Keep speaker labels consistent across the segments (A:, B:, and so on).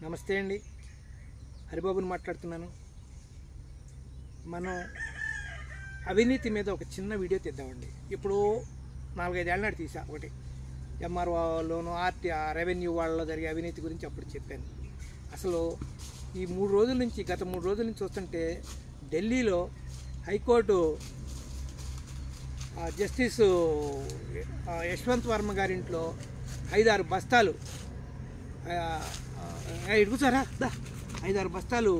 A: నమస్తే అండి, హరిబాబుని మాట్లాడుతున్నాను. మనం అవినీతి మీద ఒక చిన్న వీడియో తీద్దామండి. ఇప్పుడు 4-5 ఏళ్ళ నాడు తీసా ఒకటి. ఎంఆర్ఓలోను రెవెన్యూ వాళ్ళలో జరిగే అవినీతి గురించి అప్పుడు చెప్పాను. అసలు ఈ గత 3 రోజుల నుంచి చూస్తుంటే ఢిల్లీలో హైకోర్టు జస్టిస్ యశ్వంత్ వర్మ గారింట్లో 5-6 బస్తాలు ఇడుగుతారా 5-6 బస్తాలు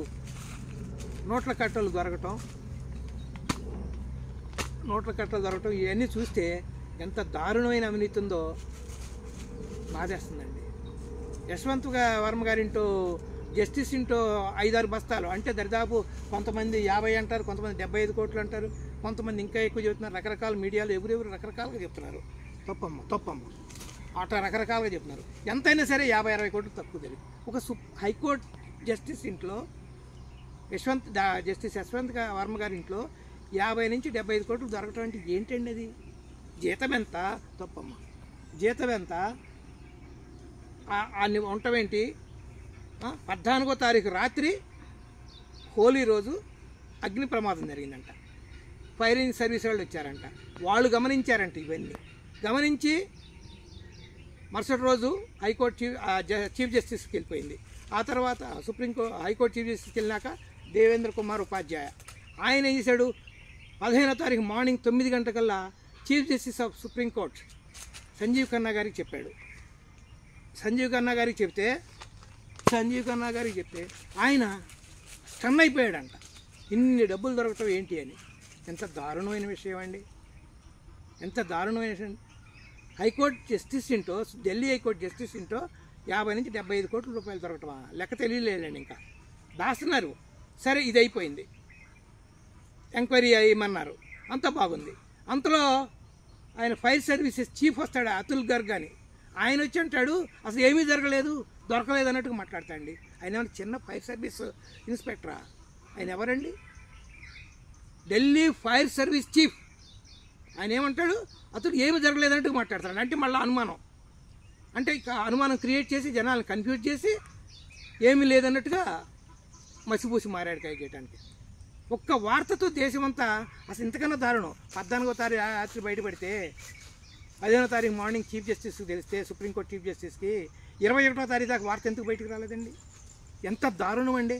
A: నోట్ల కట్టలు దొరకటం ఇవన్నీ చూస్తే ఎంత దారుణమైన అవినీతి ఉందో బాధేస్తుందండి. యశ్వంత్ వర్మ గారింటో జస్టిస్ ఇంటో 5-6 బస్తాలు అంటే దరిదాపు కొంతమంది 50 అంటారు, కొంతమంది 75 కోట్లు అంటారు, కొంతమంది ఇంకా ఎక్కువ చెబుతున్నారు. రకరకాల మీడియాలో ఎవరెవరు రకరకాలుగా చెప్తున్నారు. తప్పమ్మ అట్లా రకరకాలుగా చెప్తున్నారు. ఎంతైనా సరే 50-60 కోట్లు తక్కువ తెలియదు. ఒక హైకోర్టు జస్టిస్ ఇంట్లో జస్టిస్ యశ్వంత్ వర్మ గారి ఇంట్లో 50 నుంచి 75 కోట్లు దొరకటం అంటే ఏంటండి అది? జీతం ఎంత? తప్పమ్మ జీతం ఎంత? ఉండటమేంటి? 14వ తారీఖు రాత్రి హోలీ రోజు అగ్ని ప్రమాదం జరిగిందంట. ఫైర్ సర్వీస్ వాళ్ళు వచ్చారంట, వాళ్ళు గమనించారంట. ఇవన్నీ గమనించి మరుసటి రోజు హైకోర్టు చీఫ్ జస్టిస్కి వెళ్ళిపోయింది. ఆ తర్వాత హైకోర్టు చీఫ్ జస్టిస్కి వెళ్ళినాక దేవేంద్ర కుమార్ ఉపాధ్యాయ ఆయన ఏం చేశాడు? 15వ తారీఖు మార్నింగ్ 9 గంటలకల్లా chief justice of supreme court Sanjiv Khanna గారికి చెప్పాడు. సంజీవ్ ఖన్నా గారికి చెప్తే ఆయన స్టన్ అయిపోయాడంట. ఇన్ని డబ్బులు దొరకటం ఏంటి అని. ఎంత దారుణమైన విషయం అండి, ఎంత దారుణమైన విషయం. హైకోర్టు జస్టిస్ ఇంటో, ఢిల్లీ హైకోర్టు జస్టిస్ ఇంటో 50 నుంచి 75 కోట్ల రూపాయలు దొరకటమా? లెక్క తెలియలేదండి. ఇంకా దాస్తున్నారు. సరే, ఇది అయిపోయింది, ఎంక్వైరీ అయ్యమన్నారు, అంతా బాగుంది. అంతలో ఆయన ఫైర్ సర్వీసెస్ చీఫ్ వస్తాడు, అతుల్ గర్గ్ అని. ఆయన వచ్చి అంటాడు అసలు ఏమీ దొరకలేదు అన్నట్టుగా మాట్లాడతాడండి. ఆయన ఏమన్నా చిన్న ఫైర్ సర్వీస్ ఇన్స్పెక్టరా? ఆయన ఎవరండి? Delhi fire service chief. ఆయన ఏమంటాడు? అతడు ఏమి జరగలేదన్నట్టుగా మాట్లాడతాడు. అంటే మళ్ళీ అనుమానం, అంటే ఇక అనుమానం క్రియేట్ చేసి జనాలను కన్ఫ్యూజ్ చేసి ఏమీ లేదన్నట్టుగా మసిపూసి మారాడు కైగేయటానికి. ఒక్క వార్తతో దేశమంతా అసలు ఇంతకన్నా దారుణం. 14వ తారీఖు రాత్రి బయటపడితే 15వ తారీఖు మార్నింగ్ చీఫ్ జస్టిస్కి తెలిస్తే, సుప్రీంకోర్టు చీఫ్ జస్టిస్కి 21వ తారీఖు దాకా వార్త ఎందుకు బయటకు రాలేదండి? ఎంత దారుణం అండి.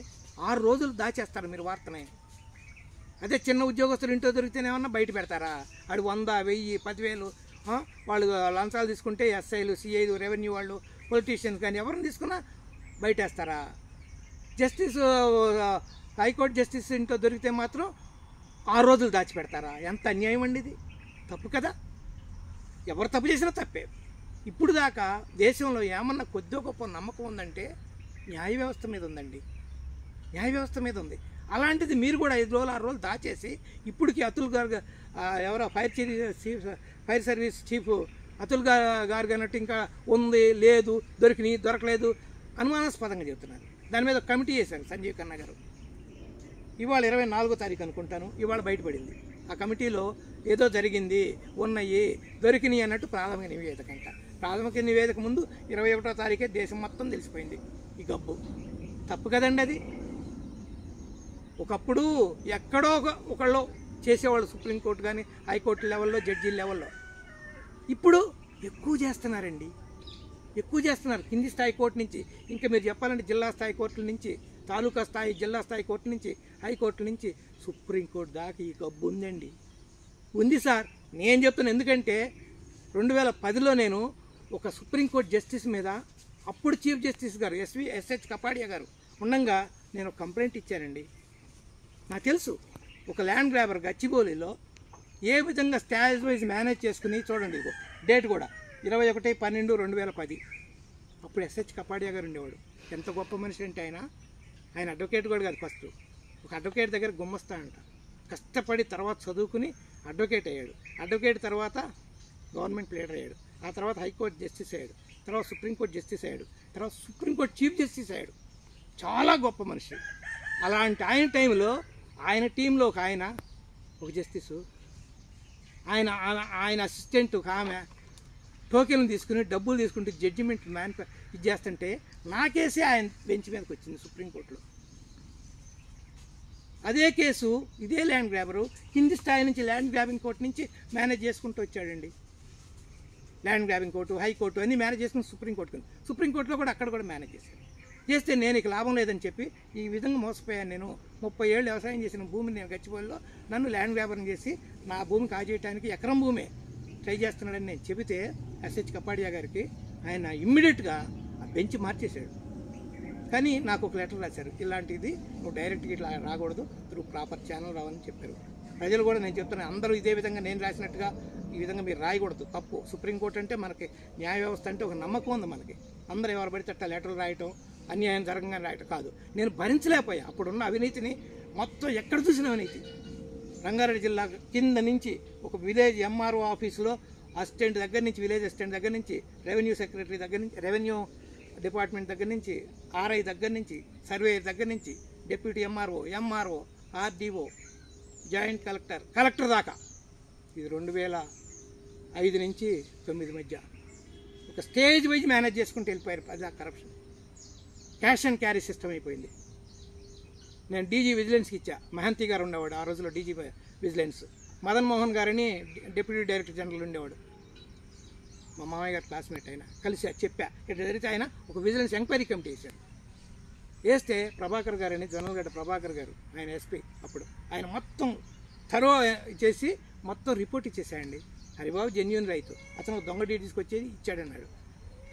A: 6 రోజులు దాచేస్తారు మీరు వార్తనే. అదే చిన్న ఉద్యోగస్తులు ఇంట్లో దొరికితేనేమన్నా బయట పెడతారా? ఆడు 100, 1000, 10,000 వాళ్ళు లంచాలు తీసుకుంటే ఎస్ఐలు, సిఐలు, రెవెన్యూ వాళ్ళు, పొలిటీషియన్స్ కానీ ఎవరిని తీసుకున్నా బయటేస్తారా? జస్టిస్ హైకోర్టు జస్టిస్ ఇంట్లో దొరికితే మాత్రం 6 రోజులు దాచిపెడతారా? ఎంత అన్యాయం అండి ఇది. తప్పు కదా. ఎవరు తప్పు చేసినా తప్పే. ఇప్పుడు దాకా దేశంలో ఏమన్నా కొద్దిగా గొప్ప నమ్మకం ఉందంటే న్యాయ వ్యవస్థ మీద ఉందండి. న్యాయ వ్యవస్థ మీద ఉంది. అలాంటిది మీరు కూడా 5 రోజులు 6 రోజులు దాచేసి ఇప్పటికి అతుల్ గారు ఎవరో ఫైర్ సర్వీస్ చీఫ్ అతుల్ గారు అన్నట్టు ఇంకా ఉంది, లేదు, దొరకలేదు అనుమానాస్పదంగా చెబుతున్నారు. దాని మీద కమిటీ చేశారు సంజీవ్ ఖన్నా గారు. ఇవాళ 24వ తారీఖు అనుకుంటాను, ఇవాళ బయటపడింది. ఆ కమిటీలో ఏదో జరిగింది, ఉన్నాయి, దొరికినాయి అన్నట్టు ప్రాథమిక నివేదిక అంట. ప్రాథమిక నివేదిక ముందు 21వ తారీఖే దేశం మొత్తం తెలిసిపోయింది ఈ గబ్బు. తప్పు కదండి అది. ఒకప్పుడు ఎక్కడో ఒకళ్ళు చేసేవాళ్ళు, సుప్రీంకోర్టు కానీ హైకోర్టు లెవెల్లో, జడ్జీల లెవెల్లో. ఇప్పుడు ఎక్కువ చేస్తున్నారండి, ఎక్కువ చేస్తున్నారు. కింది స్థాయి కోర్టు నుంచి, ఇంకా మీరు చెప్పాలంటే జిల్లా స్థాయి కోర్టుల నుంచి, తాలూకా స్థాయి, జిల్లా స్థాయి కోర్టు నుంచి, హైకోర్టు నుంచి సుప్రీంకోర్టు దాకా ఈ గబ్బు ఉందండి. ఉంది సార్, నేను చెప్తున్నాను. ఎందుకంటే 2010లో నేను ఒక సుప్రీంకోర్టు జస్టిస్ మీద, అప్పుడు చీఫ్ జస్టిస్ గారు ఎస్హెచ్ కపాడియా గారు ఉండగా నేను కంప్లైంట్ ఇచ్చానండి. నాకు తెలుసు ఒక ల్యాండ్ గ్రాబర్ గచ్చిబౌలిలో ఏ విధంగా స్టాజ్ వైజ్ మేనేజ్ చేసుకుని, చూడండి ఇదిగో డేట్ కూడా 21/12/2010. అప్పుడు ఎస్హెచ్ కపాడియా గారు ఉండేవాడు. ఎంత గొప్ప మనిషి అంటే ఆయన అడ్వకేట్ కూడా కాదు. ఫస్ట్ ఒక అడ్వకేట్ దగ్గర గుమ్మస్తా అంట, కష్టపడి తర్వాత చదువుకుని అడ్వకేట్ అయ్యాడు. అడ్వకేట్ తర్వాత గవర్నమెంట్ లీడర్ అయ్యాడు. ఆ తర్వాత హైకోర్టు జస్టిస్ అయ్యాడు. తర్వాత సుప్రీంకోర్టు జస్టిస్ అయ్యాడు. తర్వాత సుప్రీంకోర్టు చీఫ్ జస్టిస్ అయ్యాడు. చాలా గొప్ప మనిషి. అలాంటి ఆయన టైంలో ఆయన టీంలో ఒక జస్టిసు, ఆయన అసిస్టెంట్ ఒక ఆమె టోకెన్లు తీసుకుని డబ్బులు తీసుకుంటే జడ్జిమెంట్ ఇది చేస్తుంటే నా కేసే ఆయన బెంచ్ మీదకి వచ్చింది సుప్రీంకోర్టులో. అదే కేసు ఇదే ల్యాండ్ గ్రాబరు కింది స్థాయి నుంచి ల్యాండ్ గ్రాబింగ్ కోర్టు నుంచి మేనేజ్ చేసుకుంటూ వచ్చాడండి. ల్యాండ్ గ్రాబింగ్ కోర్టు, హైకోర్టు అన్నీ మేనేజ్ చేసుకుని సుప్రీంకోర్టులో కూడా అక్కడ కూడా మేనేజ్ చేస్తే నేను ఇక లాభం లేదని చెప్పి ఈ విధంగా మోసపోయాను. నేను 30 ఏళ్ళు వ్యవసాయం చేసిన భూమిని నేను గచ్చిబౌలిలో నన్ను ల్యాండ్ గ్రాబర్ని చేసి నా భూమి కాజేయడానికి ఎకరం భూమే ట్రై చేస్తున్నాడని నేను చెబితే ఎస్హెచ్ కపాడియా గారికి ఆయన ఇమ్మీడియట్గా ఆ బెంచ్ మార్చేశాడు. కానీ నాకు ఒక లెటర్ రాశారు, ఇలాంటిది నువ్వు డైరెక్ట్గా ఇట్లా రాకూడదు, త్రూ ప్రాపర్ ఛానల్ రావాలని చెప్పారు. ప్రజలు కూడా నేను చెప్తున్నాను, అందరూ ఇదే విధంగా నేను రాసినట్టుగా ఈ విధంగా మీరు రాయకూడదు, తప్పు. సుప్రీంకోర్టు అంటే మనకి న్యాయ వ్యవస్థ అంటే ఒక నమ్మకం ఉంది మనకి. అందరూ ఎవరు పడితే అట్లా లెటర్లు రాయటం, అన్యాయం జరగంగా రాయటం కాదు. నేను భరించలేకపోయా అప్పుడున్న అవినీతిని, మొత్తం ఎక్కడ చూసిన అవినీతి. రంగారెడ్డి జిల్లా కింద నుంచి ఒక విలేజ్ ఎంఆర్ఓ ఆఫీసులో అసిస్టెంట్ దగ్గర నుంచి, విలేజ్ అసిస్టెంట్ దగ్గర నుంచి, రెవెన్యూ సెక్రటరీ దగ్గర నుంచి, రెవెన్యూ డిపార్ట్మెంట్ దగ్గర నుంచి, ఆర్ఐ దగ్గర నుంచి, సర్వేయర్ దగ్గర నుంచి, deputy MRO, RDO, joint collector దాకా ఇది 2005 నుంచి 2009 మధ్య ఒక స్టేజ్ వైజ్ మేనేజ్ చేసుకుంటూ వెళ్ళిపోయారు. ప్రజా corruption, cash and carry system అయిపోయింది. నేను డీజీ విజిలెన్స్కి ఇచ్చా, మహంతి గారు ఉండేవాడు ఆ రోజులో డీజీ విజిలెన్స్, మదన్ మోహన్ గారని డిప్యూటీ డైరెక్టర్ జనరల్ ఉండేవాడు, మా మామయ్య గారు క్లాస్మేట్. అయినా కలిసి చెప్పా ఇట్లా జరిగితే ఆయన ఒక విజిలెన్స్ ఎంక్వైరీ కమిటీ వేశాడు. వేస్తే ప్రభాకర్ గారని, జొన్నలగడ్డ ప్రభాకర్ గారు, ఆయన ఎస్పీ అప్పుడు, ఆయన మొత్తం థరో చేసి మొత్తం రిపోర్ట్ ఇచ్చేసాయండి. హరిబాబు జెన్యూన్ రైతు, అతను దొంగ డీటెయిల్స్కి వచ్చేది ఇచ్చాడన్నాడు.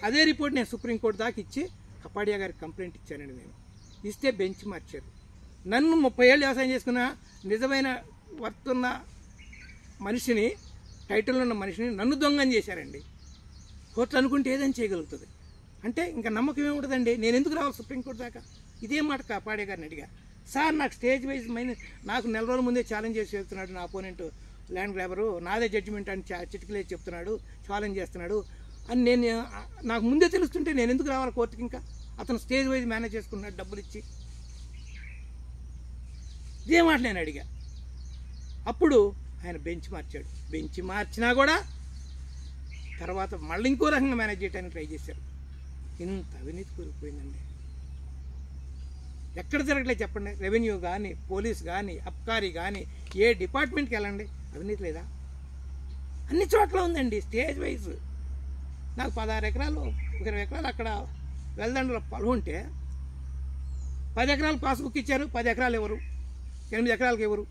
A: అదే రిపోర్ట్ నేను సుప్రీంకోర్టు దాకా ఇచ్చి కపాడియా గారికి కంప్లైంట్ ఇచ్చానండి. నేను ఇస్తే బెంచ్ మార్చారు. నన్ను 30 ఏళ్ళు వ్యవసాయం చేసుకున్న నిజమైన వర్తున్న మనిషిని, టైటిల్లో ఉన్న మనిషిని నన్ను దొంగని చేశారండి. కోర్టు అనుకుంటే ఏదైనా చేయగలుగుతుంది అంటే ఇంకా నమ్మకం ఏముంటుందండి. నేను ఎందుకు రావాలి సుప్రీంకోర్టు దాకా? ఇదే మాట కపాడియా గారిని అడిగా, సార్ నాకు స్టేజ్ వైజ్ నాకు 4 రోజుల ముందే ఛాలెంజ్ చేసి చెప్తున్నాడు నా అపోనెంట్ ల్యాండ్ గ్రాబరు, నాదే జడ్జిమెంట్ అని చిటికలే చెప్తున్నాడు, ఛాలెంజ్ చేస్తున్నాడు అని నాకు ముందే తెలుస్తుంటే నేను ఎందుకు రావాలి కోర్టుకి? ఇంకా అతను స్టేజ్ వైజ్ మేనేజ్ చేసుకున్నాడు డబ్బులు ఇచ్చి. ఇదే మాట నేను అడిగా. అప్పుడు ఆయన బెంచ్ మార్చాడు. బెంచ్ మార్చినా కూడా తర్వాత మళ్ళీ ఇంకో రకంగా మేనేజ్ చేయడానికి ట్రై చేశారు. ఇంత అవినీతి కూరుకుపోయిందండి. ఎక్కడ జరగట్లేదు చెప్పండి. రెవెన్యూ కానీ, పోలీస్ కానీ, అబ్కారీ కానీ, ఏ డిపార్ట్మెంట్కి వెళ్ళండి అవినీతి లేదా? అన్ని చోట్ల ఉందండి స్టేజ్ వైజ్. నాకు 16 ఎకరాలు, 20 ఎకరాలు అక్కడ వెల్దండలో పొలం ఉంటే 10 ఎకరాలు పాస్బుక్ ఇచ్చారు, 10 ఎకరాలు ఎవరు, 8 ఎకరాలకు ఎవరు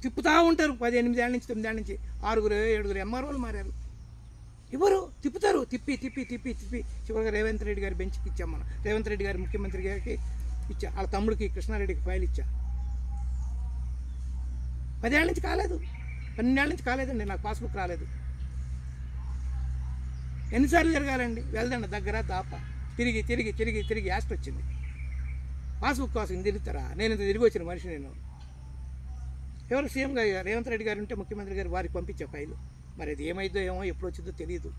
A: తిప్పుతూ ఉంటారు. 8 ఏళ్ళ నుంచి 9 ఏళ్ళ నుంచి 6-7 ఎంఆర్ఓలు మారారు. ఎవరు తిప్పుతారు, తిప్పి తిప్పి తిప్పి తిప్పి చివరిగా రేవంత్ రెడ్డి గారి బెంచ్కి ఇచ్చాం. మనం రేవంత్ రెడ్డి గారి ముఖ్యమంత్రి గారికి ఇచ్చా, వాళ్ళ తమ్ముడికి కృష్ణారెడ్డికి ఫైల్ ఇచ్చా. 10 ఏళ్ళ నుంచి కాలేదు, 12 ఏళ్ళ నుంచి కాలేదండి, నాకు పాస్బుక్ రాలేదు. ఎన్నిసార్లు జరగాలండి? వెళ్దండి దగ్గర దాప తిరిగి తిరిగి తిరిగి తిరిగి యాస్ట్ వచ్చింది. పాస్బుక్ కోసం తిరుగుతారా? నేను ఇంత తిరిగి వచ్చిన మనిషి. నేను ఎవరు సీఎం గారు, రేవంత్ రెడ్డి గారు ఉంటే ముఖ్యమంత్రి గారు వారికి పంపించే ఫైలు. మరి అది ఏమైందో ఏమో, ఎప్పుడు వచ్చిందో తెలియదు.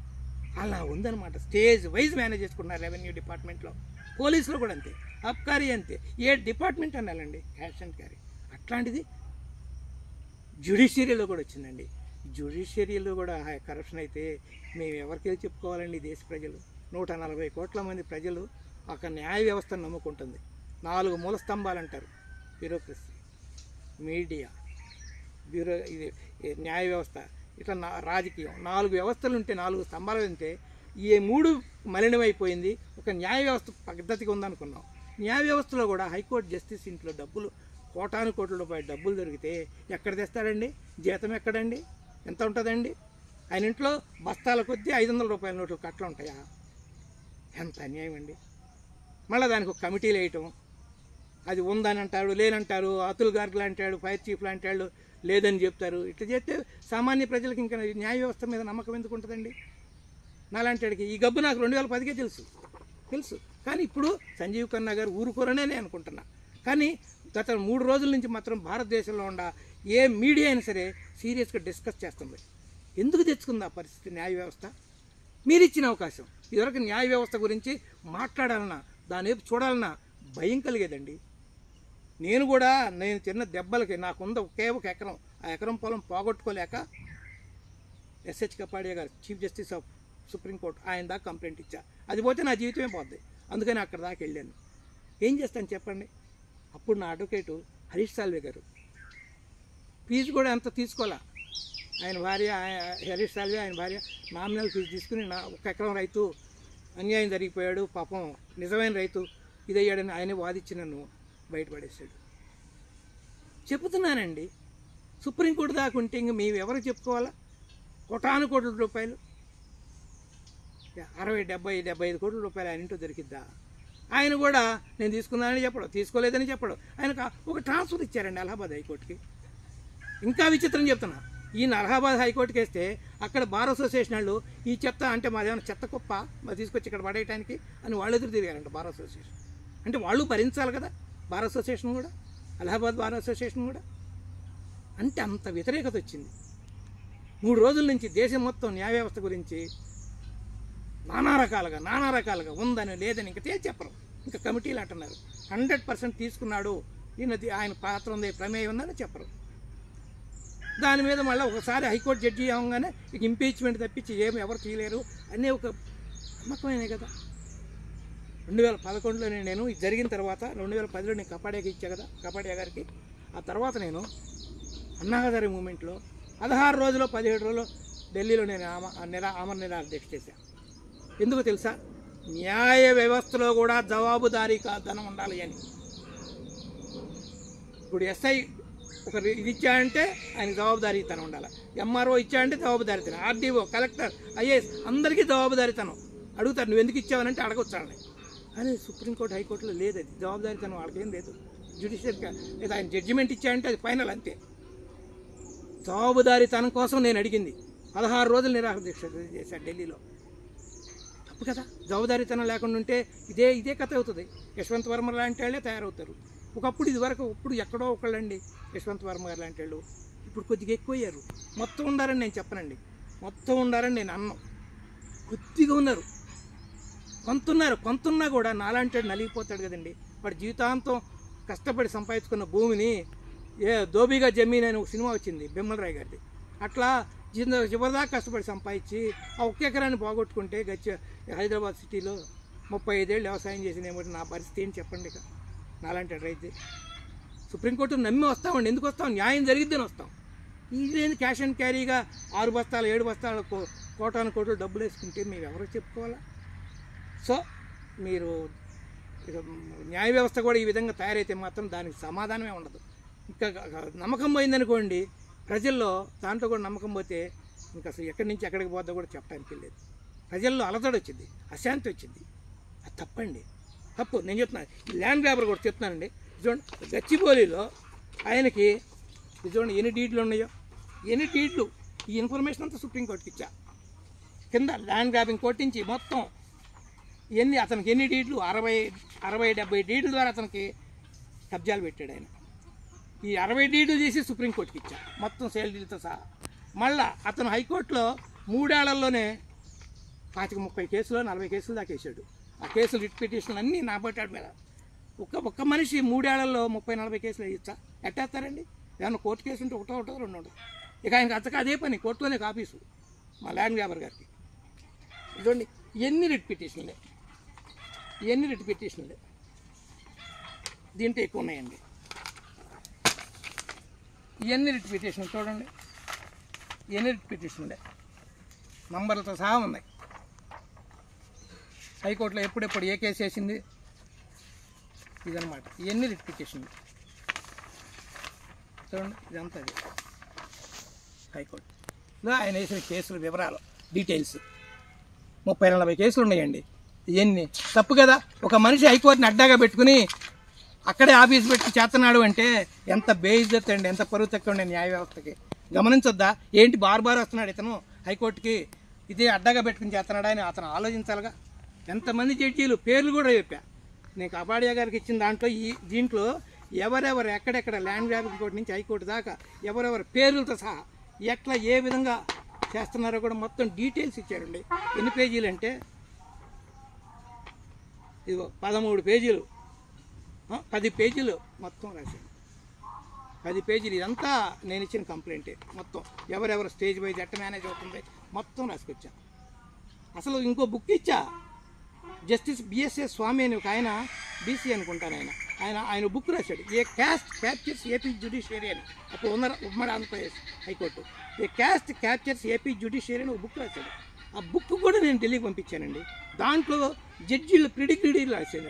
A: అలా ఉందన్నమాట. స్టేజ్ వైజ్ మేనేజ్ చేసుకున్నారు రెవెన్యూ డిపార్ట్మెంట్లో, పోలీసులో కూడా అంతే, అబ్కారీ అంతే, ఏ డిపార్ట్మెంట్ అనాలండి క్యాష్ అండ్ క్యారీ. అట్లాంటిది జ్యుడిషియరీలో కూడా వచ్చిందండి. జ్యుడిషియరీలో కూడా కరప్షన్ అయితే మేము ఎవరికి చెప్పుకోవాలండి? దేశ ప్రజలు 140 కోట్ల మంది ప్రజలు ఒక న్యాయ వ్యవస్థను నమ్ముకుంటుంది. 4 మూల స్తంభాలు అంటారు, బ్యూరోక్రసీ, మీడియా, ఇది న్యాయ వ్యవస్థ, ఇట్లా రాజకీయం, 4 వ్యవస్థలు ఉంటే, 4 స్తంభాలు ఉంటే ఈ 3 మలినమైపోయింది. ఒక న్యాయ వ్యవస్థ పద్ధతిగా ఉందనుకున్నాం. న్యాయ వ్యవస్థలో కూడా హైకోర్టు జస్టిస్ ఇంట్లో డబ్బులు కోటాను కోట్ల రూపాయల డబ్బులు దొరికితే ఎక్కడ తెస్తాడండి? జీతం ఎక్కడండి? ఎంత ఉంటుందండి? ఆయన ఇంట్లో బస్తాల కొద్దీ 500 రూపాయల నోట్లు కట్టలు ఉంటాయా? ఎంత అన్యాయం అండి. మళ్ళీ దానికి ఒక కమిటీలు వేయటం, అది ఉందని అంటారు, లేనంటారు, అతుల్ గార్గ్లు అంటాడు, ఫైర్ చీఫ్లు అంటాడు, లేదని చెప్తారు. ఇట్లా చేస్తే సామాన్య ప్రజలకు ఇంకా న్యాయ వ్యవస్థ మీద నమ్మకం ఎందుకు ఉంటుందండి? నాలాంటికి ఈ గబ్బు నాకు 2010కే తెలుసు. కానీ ఇప్పుడు సంజీవ్ ఖన్నా గారు ఊరుకోరనే నేను అనుకుంటున్నా. కానీ గత 3 రోజుల నుంచి మాత్రం భారతదేశంలో ఉన్న ఏ మీడియా అయినా సరే సీరియస్గా డిస్కస్ చేస్తుంది. ఎందుకు తెచ్చుకుంది ఆ పరిస్థితి న్యాయ వ్యవస్థ? మీరు ఇచ్చిన అవకాశం. ఇదివరకు న్యాయ వ్యవస్థ గురించి మాట్లాడాలన్నా, దాని వైపు చూడాలన్నా భయం కలిగేదండి. నేను తిన్న దెబ్బలకి నాకుంద ఒకే ఒక ఎకరం, ఆ ఎకరం పొలం పోగొట్టుకోలేక ఎస్హెచ్ కపాడియా గారు, చీఫ్ జస్టిస్ ఆఫ్ సుప్రీంకోర్టు, ఆయన దాకా కంప్లైంట్ ఇచ్చా. అది పోతే నా జీవితమే పోద్ది. అందుకని అక్కడ దాకా వెళ్ళాను. ఏం చేస్తాను చెప్పండి? అప్పుడు నా అడ్వకేటు హరీష్ సాల్వే గారు ఫీజు కూడా అంత తీసుకోవాలా. ఆయన భార్య హరీష్ సాల్వే, ఆయన భార్య నామినల్ ఫీజు తీసుకుని 1 ఎకరం రైతు అన్యాయం జరిగిపోయాడు, పాపం నిజమైన రైతు ఇదయ్యాడని ఆయనే వాదించి నన్ను బయటపడేశాడు. చెబుతున్నానండి, సుప్రీంకోర్టు దాకా ఉంటే ఇంక మేము ఎవరు చెప్పుకోవాలా? కోటాను కోట్ల రూపాయలు, 60-70-75 కోట్ల రూపాయలు ఆయన ఇంటో దొరికిద్దా? ఆయన కూడా నేను తీసుకున్నానని చెప్పడం, తీసుకోలేదని చెప్పడం. ఆయనకు ఒక ట్రాన్స్ఫర్ ఇచ్చారండి అలహాబాద్ హైకోర్టుకి. ఇంకా విచిత్రం చెప్తున్నా, ఈయన అలహాబాద్ హైకోర్టుకి వేస్తే అక్కడ బార్ అసోసియేషన్ వాళ్ళు ఈ చెత్త అంటే మాదేమైనా చెత్త కుప్ప మరి తీసుకొచ్చి ఇక్కడ పడేయడానికి అని వాళ్ళు ఎదురు తిరిగారంట బార్ అసోసియేషన్. అంటే వాళ్ళు భరించాలి కదా బార్ అసోసియేషన్ కూడా, అలహాబాద్ బార్ అసోసియేషన్ కూడా. అంటే అంత వ్యతిరేకత వచ్చింది. 3 రోజుల నుంచి దేశం మొత్తం న్యాయ వ్యవస్థ గురించి నానా రకాలుగా ఉందని లేదని ఇంకా చెప్పరు. ఇంకా కమిటీలు అంటున్నారు 100% తీసుకున్నాడు ఆయన పాత్ర ఉంది, ప్రమేయం ఉందని చెప్పరు. దాని మీద మళ్ళీ ఒకసారి హైకోర్టు జడ్జి అవ్వగానే ఇక ఇంపీచ్మెంట్ తప్పించి ఏమి ఎవరు చేయలేరు అనే ఒక నమ్మకమే కదా. 2011లో నేను ఇది జరిగిన తర్వాత 2010లో నేను కపాడియాకి ఇచ్చా కదా, కపాడియా గారికి. ఆ తర్వాత నేను అన్నాహజారీ మూమెంట్లో 16 రోజులు 17 రోజులు ఢిల్లీలో నేను ఆమరణ నిరాదీక్ష చేశాను. ఎందుకు తెలుసా? న్యాయ వ్యవస్థలో కూడా జవాబుదారీతనం ఉండాలి అని. ఇప్పుడు ఎస్ఐ ఒక ఇది ఇచ్చాడంటే ఆయన జవాబుదారీతనం ఉండాలి, ఎంఆర్ఓ ఇచ్చాడంటే జవాబుదారీతనం, ఆర్డీఓ, కలెక్టర్, ఐఏఎస్ అందరికీ జవాబుదారీతనం అడుగుతారు. నువ్వు ఎందుకు ఇచ్చావనంటే అడగొచ్చాలని. కానీ సుప్రీంకోర్టు హైకోర్టులో లేదు, అది జవాబుదారీతనం వాళ్ళకేం లేదు. జ్యుడిషియల్గా లేదా ఆయన జడ్జిమెంట్ ఇచ్చాడంటే అది ఫైనల్ అంతే. జవాబుదారీతనం కోసం నేను అడిగింది. 16 రోజులు నిరాహార దీక్ష చేశాను ఢిల్లీలో. తప్పు కదా, జవాబుదారీతనం లేకుండా ఉంటే ఇదే కథ అవుతుంది. యశ్వంత్ వర్మ లాంటి వాళ్ళే తయారవుతారు. ఒకప్పుడు ఇప్పుడు ఎక్కడో ఒకళ్ళండి యశ్వంత్ వర్మ గారు లాంటి వాళ్ళు, ఇప్పుడు కొద్దిగా ఎక్కువయ్యారు. మొత్తం ఉండారని నేను చెప్పనండి, మొత్తం ఉండారని నేను అన్నాను. కొద్దిగా ఉన్నారు, కొంతున్నా కూడా నాలాంటి వాడు నలిగిపోతాడు కదండి. వాడు జీవితాంతం కష్టపడి సంపాదించుకున్న భూమిని దోబీగా జమీన్ అని ఒక సినిమా వచ్చింది బిమ్మలరాయ్ గారిది. అట్లా చివరిదాకా కష్టపడి సంపాదించి ఆ 1 ఎకరాన్ని పోగొట్టుకుంటే హైదరాబాద్ సిటీలో 35 ఏళ్ళు వ్యవసాయం చేసిన ఏమిటి నా పరిస్థితి ఏంటి చెప్పండి. ఇక నాలాంటి రైతు సుప్రీంకోర్టు నమ్మి వస్తామండి. ఎందుకు వస్తాం? న్యాయం జరిగిద్దని వస్తాం. ఇదేంది క్యాష్ అండ్ క్యారీగా 6 బస్తాలు 7 బస్తాలు కోటాను కోట్లు డబ్బులు వేసుకుంటే మీరు ఎవరో చెప్పుకోవాలా? సో మీరు న్యాయ వ్యవస్థ కూడా ఈ విధంగా తయారైతే మాత్రం దానికి సమాధానమే ఉండదు. ఇంకా నమ్మకం పోయిందనుకోండి ప్రజల్లో, దాంట్లో కూడా నమ్మకం పోతే ఇంకా అసలు ఎక్కడి నుంచి ఎక్కడికి పోద్దో కూడా చెప్పడానికి లేదు. ప్రజల్లో అలజడి వచ్చింది, అశాంతి వచ్చింది. అది తప్పండి, తప్పు. నేను చెప్తున్నాను, ల్యాండ్ గ్రాబర్ కూడా చెప్తున్నానండి. చూడండి, గచ్చిబౌలిలో ఆయనకి చూడండి ఎన్ని డీడ్లు ఉన్నాయో, ఎన్ని డీడ్లు. ఈ ఇన్ఫర్మేషన్ అంతా సుప్రీంకోర్టుకి ఇచ్చా. కింద ల్యాండ్ గ్రాబింగ్ కొట్టించి మొత్తం అతనికి ఎన్ని డీడ్లు 60-70 డీడ్ల ద్వారా అతనికి కబ్జాలు పెట్టాడు ఆయన. ఈ 60 డీడ్లు చేసి సుప్రీంకోర్టుకి ఇచ్చా, మొత్తం సేల్ డీల్తో సహా. మళ్ళా అతను హైకోర్టులో 3 ఏళ్లలోనే 25-30 కేసులు 40 కేసులు దాకా వేసాడు. ఆ కేసులు రిట్ పిటిషన్లు అన్నీ నా పట్టాడు మీద. ఒక్క మనిషి 3 ఏళ్లలో 30-40 కేసులు వేయచ్చా? ఎట్టేస్తారండి? ఏమన్నా కోర్టు కేసు ఉంటే ఒకటో 2 ఉండదు. ఇక ఆయనకి అంతగా అదే పని, కోర్టులోనే ఆఫీసు మా ల్యాండ్ గ్రాబర్ గారికి. చూడండి ఎన్ని రిట్ పిటిషన్లే, దీంట్లో ఎక్కువ ఉన్నాయండి. ఇవన్నీ రిట్ పిటిషన్లు చూడండి, ఎన్ని రిట్ పిటిషన్లే నంబర్లతో సహా ఉన్నాయి. హైకోర్టులో ఎప్పుడెప్పుడు ఏ కేసు వేసింది ఇదనమాట. ఇవన్నీ రిట్ పిటిషన్లు చూడండి, ఇదంతా అది హైకోర్టులో ఆయన వేసిన కేసుల వివరాలు, డీటెయిల్స్ 30-40 కేసులు ఉన్నాయండి. ఇవన్నీ తప్పు కదా. ఒక మనిషి హైకోర్టుని అడ్డాగా పెట్టుకుని అక్కడే ఆఫీస్ పెట్టి చేస్తున్నాడు అంటే ఎంత బేయిజ్జత్ అండి, ఎంత పరువు తక్కువ ఉండే న్యాయ వ్యవస్థకి. గమనించొద్దా? ఏంటి బార్ వస్తున్నాడు ఇతను హైకోర్టుకి, ఇదే అడ్డాగా పెట్టుకుని చేస్తున్నాడా అని అతను ఆలోచించాలిగా. ఎంతమంది జడ్జీలు పేర్లు కూడా చెప్పా నేను కపాడియా గారికి ఇచ్చిన దీంట్లో ఎవరెవరు ఎక్కడెక్కడ ల్యాండ్ గ్రాబింగ్ కోర్టు నుంచి హైకోర్టు దాకా ఎవరెవరు పేర్లతో సహా ఎట్లా ఏ విధంగా చేస్తున్నారో కూడా మొత్తం డీటెయిల్స్ ఇచ్చారండి. ఎన్ని పేజీలు అంటే ఇదిగో 13 పేజీలు, 10 పేజీలు మొత్తం రాశాను. 10 పేజీలు. ఇదంతా నేను ఇచ్చిన కంప్లైంటే. మొత్తం ఎవరెవరు స్టేజ్ వైజ్ ఎట్ట మేనేజ్ అవుతుంది మొత్తం రాసుకొచ్చా. అసలు ఇంకో బుక్ ఇచ్చా, జస్టిస్ బిఎస్ఏ స్వామి అని ఒక ఆయన, బీసీ అనుకుంటాను ఆయన బుక్ రాశాడు, ఏ క్యాస్ట్ క్యాప్చర్స్ ఏపీ జ్యుడిషియరీ అని. అప్పుడు ఉమ్మడి ఆంధ్రప్రదేశ్ హైకోర్టు ఏ క్యాస్ట్ క్యాప్చర్స్ ఏపీ జ్యుడిషియరీ అని ఒక బుక్ రాశాడు. ఆ బుక్ కూడా నేను ఢిల్లీకి పంపించానండి. దాంట్లో జడ్జీలు ప్రిడిగ్రీ రాశాడు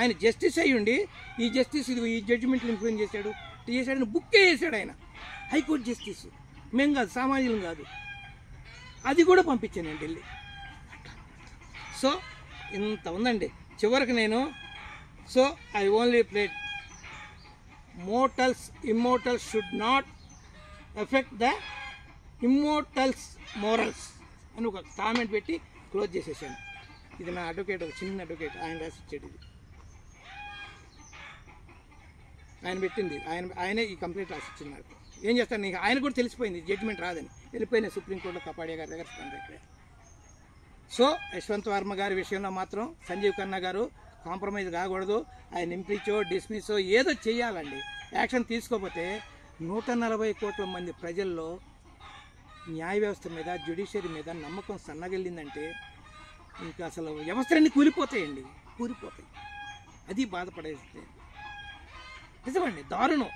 A: ఆయన జస్టిస్ అయ్యి ఉండి ఈ జస్టిస్ ఇది ఈ జడ్జిమెంట్లు ఇంప్లిమెంట్ చేశాడని బుక్కే వేసాడు ఆయన. హైకోర్టు జస్టిస్ మేము కాదు, సామాన్యులం కాదు. అది కూడా పంపించాను నేను ఢిల్లీ. సో ఇంత ఉందండి. చివరికి నేను I only plate immortals should not effect the immortals morals అని ఒక కామెంట్ పెట్టి క్లోజ్ చేసేసాను. ఇది నా అడ్వకేట్, ఒక చిన్న అడ్వకేట్, ఆయన రాసి ఇచ్చాడు. ఇది ఆయన పెట్టింది, ఆయనే ఈ కంప్లైంట్ రాసి ఇచ్చింది నాకు. ఏం చేస్తాను, నీకు ఆయన కూడా తెలిసిపోయింది జడ్జిమెంట్ రాదని, వెళ్ళిపోయిన సుప్రీంకోర్టులో కపాడియా గారి దగ్గర స్టాండ్. సో యశ్వంత్ వర్మ గారి విషయంలో మాత్రం సంజీవ్ ఖన్నా గారు కాంప్రమైజ్ కాకూడదు. ఆయన ఇంపీచో డిస్మిసో ఏదో చేయాలండి. యాక్షన్ తీసుకోకపోతే 140 కోట్ల మంది ప్రజల్లో న్యాయ వ్యవస్థ మీద, జ్యుడిషియరీ మీద నమ్మకం సన్నగిల్లిందంటే ఇంకా అసలు వ్యవస్థలన్నీ కూలిపోతాయండి. అది బాధపడేస్తే నిజమండి, దారుణం.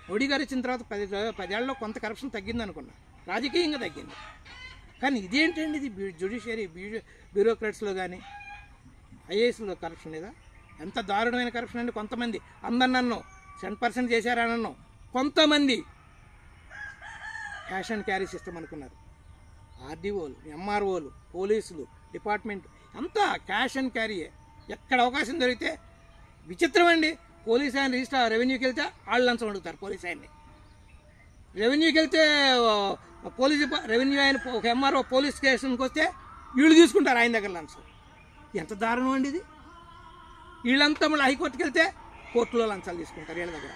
A: మోడీ గారు వచ్చిన తర్వాత 10 ఏళ్లలో కొంత కరప్షన్ తగ్గింది అనుకున్నా, రాజకీయంగా తగ్గింది. కానీ ఇదేంటండి, ఇది జ్యుడిషియరీ బ్యూరోక్రాట్స్లో కానీ ఐఏఎస్లో కరప్షన్ లేదా? ఎంత దారుణమైన కరప్షన్ అండి. కొంతమంది అందరినన్ను 10% చేశారనన్ను, కొంతమంది క్యాష్ అండ్ క్యారీ సిస్టమ్ అనుకున్నారు. ఆర్డీఓలు, ఎంఆర్ఓలు, పోలీసులు, డిపార్ట్మెంట్ అంతా క్యాష్ అండ్ క్యారీయే. ఎక్కడ అవకాశం దొరికితే విచిత్రం అండి. పోలీస్ ఆయన రెవెన్యూకి వెళ్తే వాళ్ళు లంచం అడుగుతారు. పోలీస్ ఆయన్ని రెవెన్యూకి వెళ్తే రెవెన్యూ ఆయన ఒక ఎంఆర్ఓ పోలీస్ స్టేషన్కి వస్తే వీళ్ళు తీసుకుంటారు ఆయన దగ్గర లంచం. ఎంత దారుణం అండి ఇది. వీళ్ళంతా మళ్ళీ హైకోర్టుకి వెళ్తే కోర్టులో లంచాలు తీసుకుంటారు వీళ్ళ దగ్గర.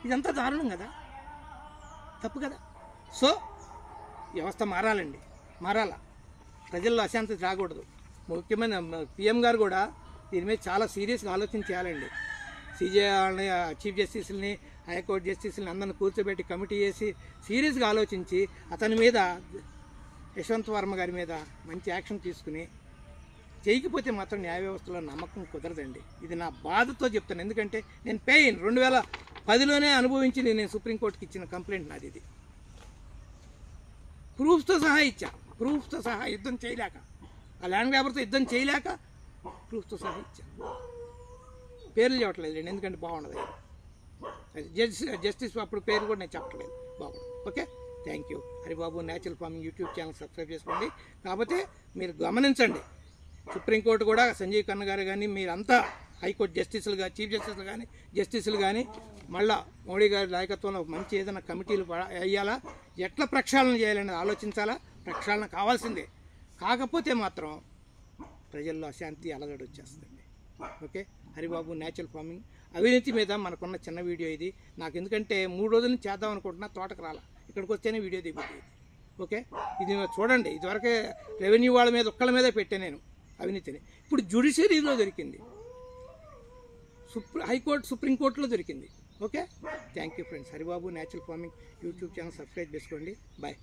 A: ఇదంతా దారుణం కదా, తప్పు కదా. సో వ్యవస్థ మారాలండి, మారాలా. ప్రజల్లో అశాంతి రాకూడదు. ముఖ్యమైన పిఎం గారు కూడా దీని మీద చాలా సీరియస్గా ఆలోచన చేయాలండి. సీజే వాళ్ళని, చీఫ్ జస్టిస్ని, హైకోర్టు జస్టిస్ని అందరిని కూర్చోబెట్టి కమిటీ చేసి సీరియస్గా ఆలోచించి అతని మీద, యశ్వంత్ వర్మ గారి మీద మంచి యాక్షన్ తీసుకుని చేయకపోతే మాత్రం న్యాయ వ్యవస్థలో నమ్మకం కుదరదండి. ఇది నా బాధతో చెప్తాను. ఎందుకంటే నేను పెయిన్ 2010లోనే అనుభవించి నేను సుప్రీంకోర్టుకి ఇచ్చిన కంప్లైంట్ నాది. ఇది ప్రూఫ్స్తో సహా ఇచ్చా. ప్రూఫ్స్తో సహా యుద్ధం చేయలేక, ఆ ల్యాండ్ గ్రాబర్తో యుద్ధం చేయలేక ప్రూఫ్స్తో సహా ఇచ్చా. పేర్లు చెప్పట్లేదు ఎందుకంటే బాగుండదు. జస్టిస్ అప్పుడు పేరు కూడా నేను చెప్పట్లేదు, బాగుండదు. Okay, thank you. Haribabu natural farming YouTube channel subscribe చేసుకోండి. కాకపోతే మీరు గమనించండి, సుప్రీంకోర్టు కూడా సంజీవ్ ఖన్నా గారు కానీ, మీరంతా హైకోర్టు జస్టిసులు కానీ, చీఫ్ జస్టిస్లు కానీ, జస్టిసులు కానీ మళ్ళా మోడీ గారి నాయకత్వంలో మంచి ఏదైనా కమిటీలు వేయాలా, ఎట్లా ప్రక్షాళన చేయాలని ఆలోచించాలా. ప్రక్షాళన కావాల్సిందే. కాకపోతే మాత్రం ప్రజల్లో అశాంతి అలజడి వచ్చేస్తుంది. ఓకే, హరిబాబు న్యాచురల్ ఫార్మింగ్ అవినీతి మీద మనకున్న చిన్న వీడియో ఇది. నాకు ఎందుకంటే 3 రోజుల నుంచి చేద్దాం అనుకుంటున్నా, తోటకు రాలా, ఇక్కడికి వస్తేనే వీడియో దిగుతుంది. ఓకే, ఇది చూడండి. ఇదివరకే రెవెన్యూ వాళ్ళ మీద ఒక్కళ్ళ మీదే పెట్టాను నేను అవినీతిని. ఇప్పుడు జ్యుడిషియరీలో దొరికింది, హైకోర్టు సుప్రీంకోర్టులో దొరికింది. Okay, thank you friends. Haribabu natural farming YouTube channel subscribe చేసుకోండి. బాయ్.